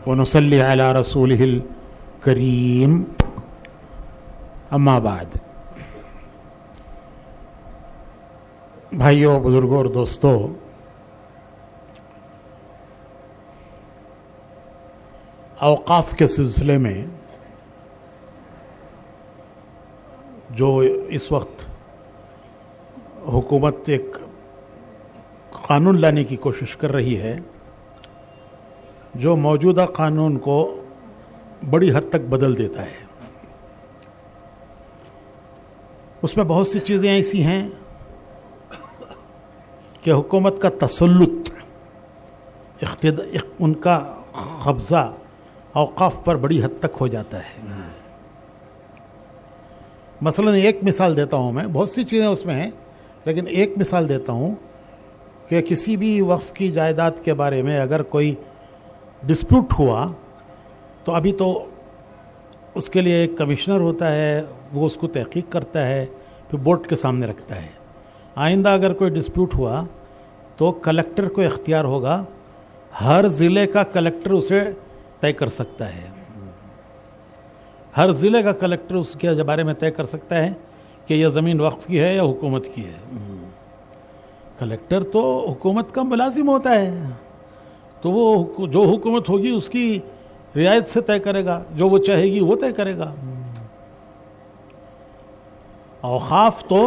ونصلي على رسوله الكريم اما بعد. بھائیوں، بزرگوں اور دوستوں، اوقاف کے سلسلے میں جو اس وقت حکومت ایک قانون لانے کی کوشش کر رہی ہے، جو موجودہ قانون کو بڑی حد تک بدل دیتا ہے، اس میں بہت سی چیزیں ایسی ہیں کہ حکومت کا تسلط، ان کا قبضہ اوقاف پر بڑی حد تک ہو جاتا ہے. مثلا ایک مثال دیتا ہوں، میں بہت سی چیزیں اس میں ہیں، لیکن ایک مثال دیتا ہوں کہ کسی بھی وقف کی جائیداد کے بارے میں اگر کوئی ڈسپیوٹ ہوا تو ابھی تو اس کے لیے ایک کمشنر ہوتا ہے، وہ اس کو تحقیق کرتا ہے، پھر بورڈ کے سامنے رکھتا ہے. آئندہ اگر کوئی ڈسپیوٹ ہوا تو کلکٹر کو اختیار ہوگا، ہر ضلع کا کلکٹر اسے طے کر سکتا ہے. ہر ضلع کا کلکٹر اس کے بارے میں طے کر سکتا ہے کہ یہ زمین وقف کی ہے یا حکومت کی ہے. کلکٹر تو حکومت کا ملازم ہوتا ہے، تو وہ جو حکومت ہوگی اس کی رعایت سے طے کرے گا، جو وہ چاہے گی وہ طے کرے گا. اوقاف تو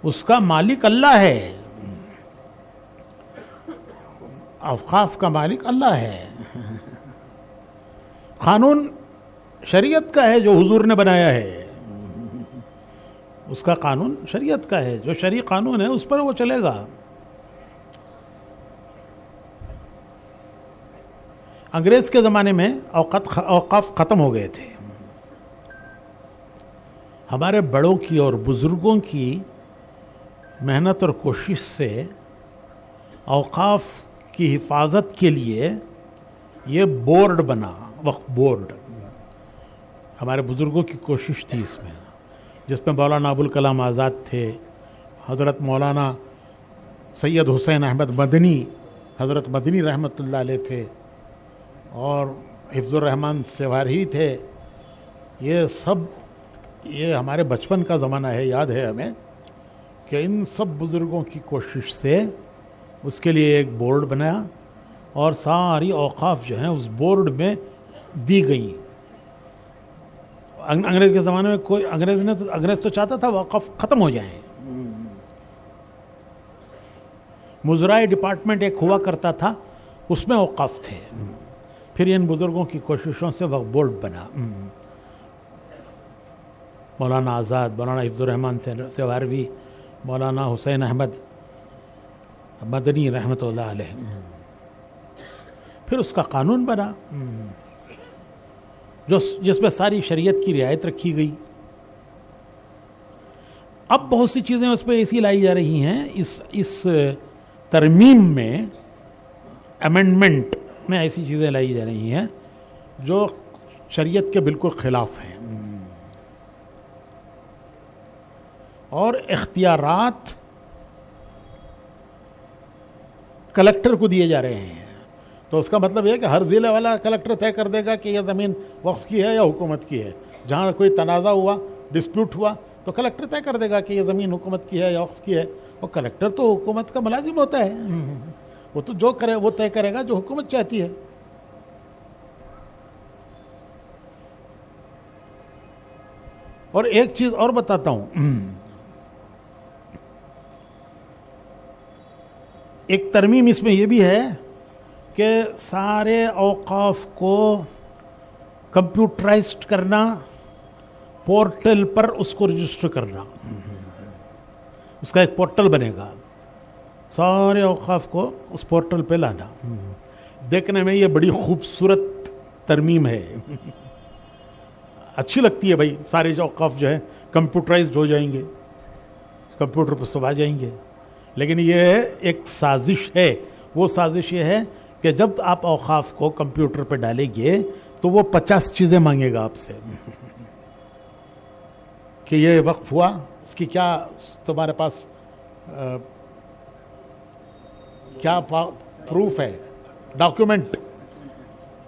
اس کا مالک اللہ ہے، اوقاف کا مالک اللہ ہے. قانون شریعت کا ہے جو حضور نے بنایا ہے، اس کا قانون شریعت کا ہے، جو شرعی قانون ہے اس پر وہ چلے گا. انگریز کے زمانے میں اوقاف ختم ہو گئے تھے. ہمارے بڑوں کی اور بزرگوں کی محنت اور کوشش سے اوقاف کی حفاظت کے لیے یہ بورڈ بنا، وقف بورڈ. ہمارے بزرگوں کی کوشش تھی اس میں، جس میں مولانا ابوالکلام آزاد تھے، حضرت مولانا سید حسین احمد مدنی، حضرت مدنی رحمۃ اللہ علیہ تھے، اور حفظ الرحمان سیواری تھے. یہ ہمارے بچپن کا زمانہ ہے، یاد ہے ہمیں کہ ان سب بزرگوں کی کوشش سے اس کے لیے ایک بورڈ بنایا، اور ساری اوقاف جو ہیں اس بورڈ میں دی گئی. انگریز کے زمانے میں کوئی انگریز تو چاہتا تھا وقف ختم ہو جائیں. مزرعہ ڈپارٹمنٹ ایک ہوا کرتا تھا، اس میں اوقاف تھے. پھر ان بزرگوں کی کوششوں سے وقف بورڈ بنا. مولانا آزاد، مولانا حفظ الرحمان سیواروی، مولانا حسین احمد مدنی رحمۃ اللہ علیہ. پھر اس کا قانون بنا جس میں ساری شریعت کی رعایت رکھی گئی. اب بہت سی چیزیں اس پہ ایسی لائی جا رہی ہیں، اس ترمیم میں، امینڈمنٹ میں ایسی چیزیں لائی جا رہی ہیں جو شریعت کے بالکل خلاف ہیں، اور اختیارات کلکٹر کو دیے جا رہے ہیں. تو اس کا مطلب یہ کہ ہر ضلع والا کلکٹر طے کر دے گا کہ یہ زمین وقف کی ہے یا حکومت کی ہے. جہاں کوئی تنازع ہوا، ڈسپیوٹ ہوا، تو کلکٹر طے کر دے گا کہ یہ زمین حکومت کی ہے یا وقف کی ہے. اور کلکٹر تو حکومت کا ملازم ہوتا ہے، وہ تو جو کرے وہ طے کرے گا جو حکومت چاہتی ہے. اور ایک چیز اور بتاتا ہوں، ایک ترمیم اس میں یہ بھی ہے کہ سارے اوقاف کو کمپیوٹرائزڈ کرنا، پورٹل پر اس کو رجسٹر کرنا. اس کا ایک پورٹل بنے گا، سارے اوقاف کو اس پورٹل پہ لانا. دیکھنے میں یہ بڑی خوبصورت ترمیم ہے، اچھی لگتی ہے. بھائی سارے اوقاف جو ہے کمپیوٹرائزڈ ہو جائیں گے، کمپیوٹر پہ سب آ جائیں گے. لیکن یہ ایک سازش ہے. وہ سازش یہ ہے کہ جب آپ اوقاف کو کمپیوٹر پہ ڈالیں گے تو وہ 50 چیزیں مانگے گا آپ سے کہ یہ وقف ہوا، اس کی کیا تمہارے پاس کیا پروف ہے،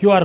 QR,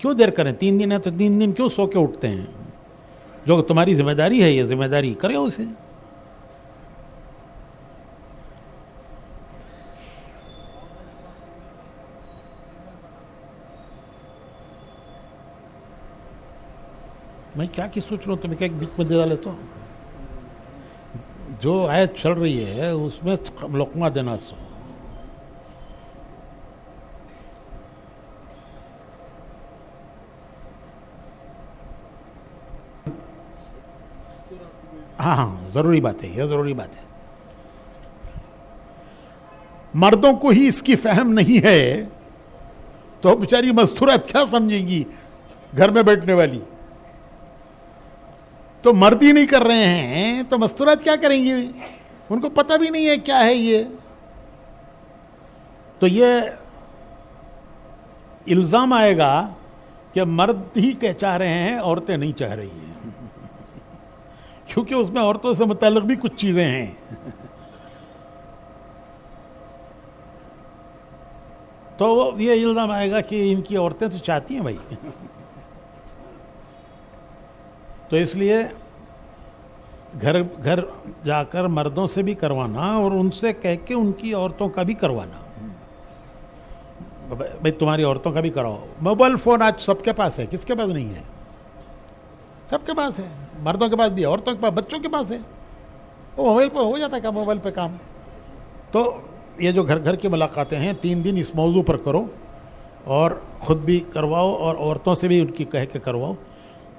کیوں دیر کریں؟ 3 دن ہے تو 3 دن کیوں سو کے اٹھتے ہیں؟ جو تمہاری ذمہ داری ہے یہ ذمہ داری کرے اسے. میں کیا کی سوچ رہا ہوں تمہیں کیا بیچ میں دے ڈالے تو جو آیت چل رہی ہے اس میں لقمہ دینا سو. ہاں ضروری بات ہے، یہ ضروری بات ہے. مردوں کو ہی اس کی فہم نہیں ہے تو بیچاری مستورات کیا سمجھیں گی گھر میں بیٹھنے والی؟ تو مرد ہی نہیں کر رہے ہیں تو مستورات کیا کریں گی؟ ان کو پتہ بھی نہیں ہے کیا ہے یہ. تو یہ الزام آئے گا کہ مرد ہی چاہ رہے ہیں، عورتیں نہیں چاہ رہی ہیں، کیونکہ اس میں عورتوں سے متعلق بھی کچھ چیزیں ہیں. تو یہ الزام آئے گا کہ ان کی عورتیں تو چاہتی ہیں بھائی. تو اس لیے گھر گھر جا کر مردوں سے بھی کروانا اور ان سے کہہ کے ان کی عورتوں کا بھی کروانا. بھائی تمہاری عورتوں کا بھی کراؤ. موبائل فون آج سب کے پاس ہے، کس کے پاس نہیں ہے؟ سب کے پاس ہے، مردوں کے پاس بھی، عورتوں کے پاس، بچوں کے پاس ہے. وہ موبائل پہ ہو جاتا ہے کام، موبائل پہ کام. تو یہ جو گھر گھر کی ملاقاتیں ہیں 3 دن اس موضوع پر کرو اور خود بھی کرواؤ اور عورتوں سے بھی ان کی کہہ کے کرواؤ.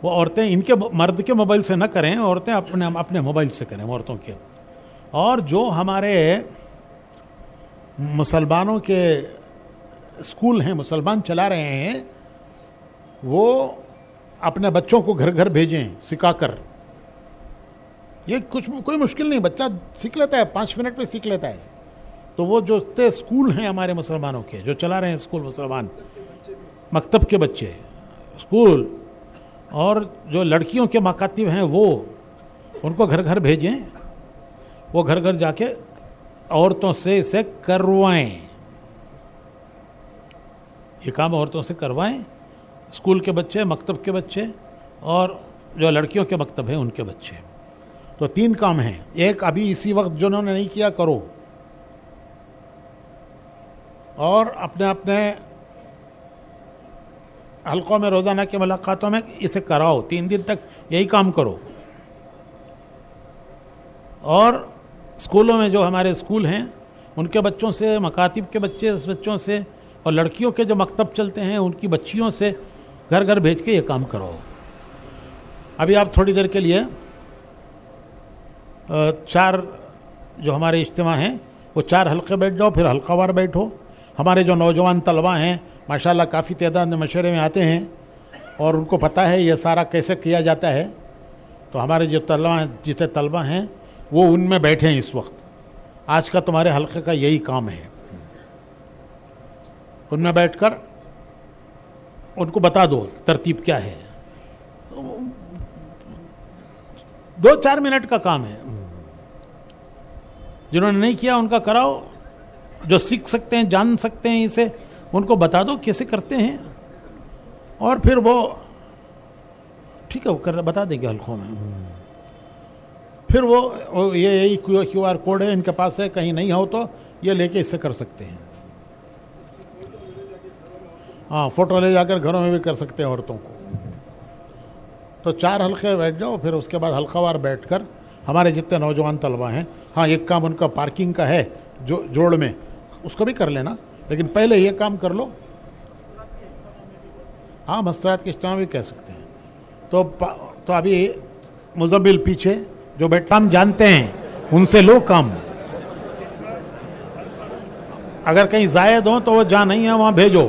وہ عورتیں ان کے مرد کے موبائل سے نہ کریں، عورتیں اپنے موبائل سے کریں عورتوں کے. اور جو ہمارے مسلمانوں کے اسکول ہیں، مسلمان چلا رہے ہیں، وہ اپنے بچوں کو گھر گھر بھیجیں سکھا کر. یہ کوئی مشکل نہیں، بچہ سیکھ لیتا ہے، 5 منٹ میں سیکھ لیتا ہے. تو وہ جو اسکول ہیں ہمارے مسلمانوں کے جو چلا رہے ہیں اسکول، مسلمان مکتب کے بچے اسکول، اور جو لڑکیوں کے مکاتب ہیں وہ ان کو گھر گھر بھیجیں، وہ گھر گھر جا کے عورتوں سے اسے کروائیں. یہ کام عورتوں سے کروائیں، اسکول کے بچے، مکتب کے بچے اور جو لڑکیوں کے مکتب ہیں ان کے بچے. تو 3 کام ہیں. ایک ابھی اسی وقت جنہوں نے نہیں کیا کرو، اور اپنے حلقوں میں روزانہ کی ملاقاتوں میں اسے کراؤ. 3 دن تک یہی کام کرو. اور اسکولوں میں جو ہمارے اسکول ہیں ان کے بچوں سے، مکاتب کے بچوں سے اور لڑکیوں کے جو مکتب چلتے ہیں ان کی بچیوں سے گھر گھر بھیج کے یہ کام کرو. ابھی آپ تھوڑی دیر کے لیے 4 جو ہمارے اجتماع ہیں وہ 4 حلقے بیٹھ جاؤ، پھر حلقہ وار بیٹھو. ہمارے جو نوجوان طلبہ ہیں ماشاءاللہ کافی تعداد میں مشورے میں آتے ہیں اور ان کو پتہ ہے یہ سارا کیسے کیا جاتا ہے. تو ہمارے جو جتنے طلبہ ہیں وہ ان میں بیٹھے ہیں اس وقت. آج کا تمہارے حلقے کا یہی کام ہے. ان میں بیٹھ کر ان کو بتا دو ترتیب کیا ہے. 2-4 منٹ کا کام ہے. جنہوں نے نہیں کیا ان کا کراؤ. جو سیکھ سکتے ہیں، جان سکتے ہیں اسے، ان کو بتا دو کیسے کرتے ہیں. اور پھر وہ ٹھیک ہے وہ بتا دیں گے حلقوں میں. پھر وہ یہی QR کوڈ ہے ان کے پاس ہے، کہیں نہیں ہو تو یہ لے کے اس سے کر سکتے ہیں. ہاں فوٹو لے جا کر گھروں میں بھی کر سکتے ہیں عورتوں کو. تو 4 حلقے بیٹھ جاؤ، پھر اس کے بعد حلقہ وار بیٹھ کر ہمارے جتنے نوجوان طلبہ ہیں. ہاں ایک کام ان کا پارکنگ کا ہے جو جوڑ میں، اس کو بھی کر لینا، لیکن پہلے یہ کام کر لو. ہاں مستورات کے اجتماع بھی کہہ سکتے ہیں. تو ابھی مزمل پیچھے جو بیٹھا ہم جانتے ہیں ان سے لو کام. اگر کہیں زائد ہوں تو وہ جہاں نہیں ہے وہاں بھیجو.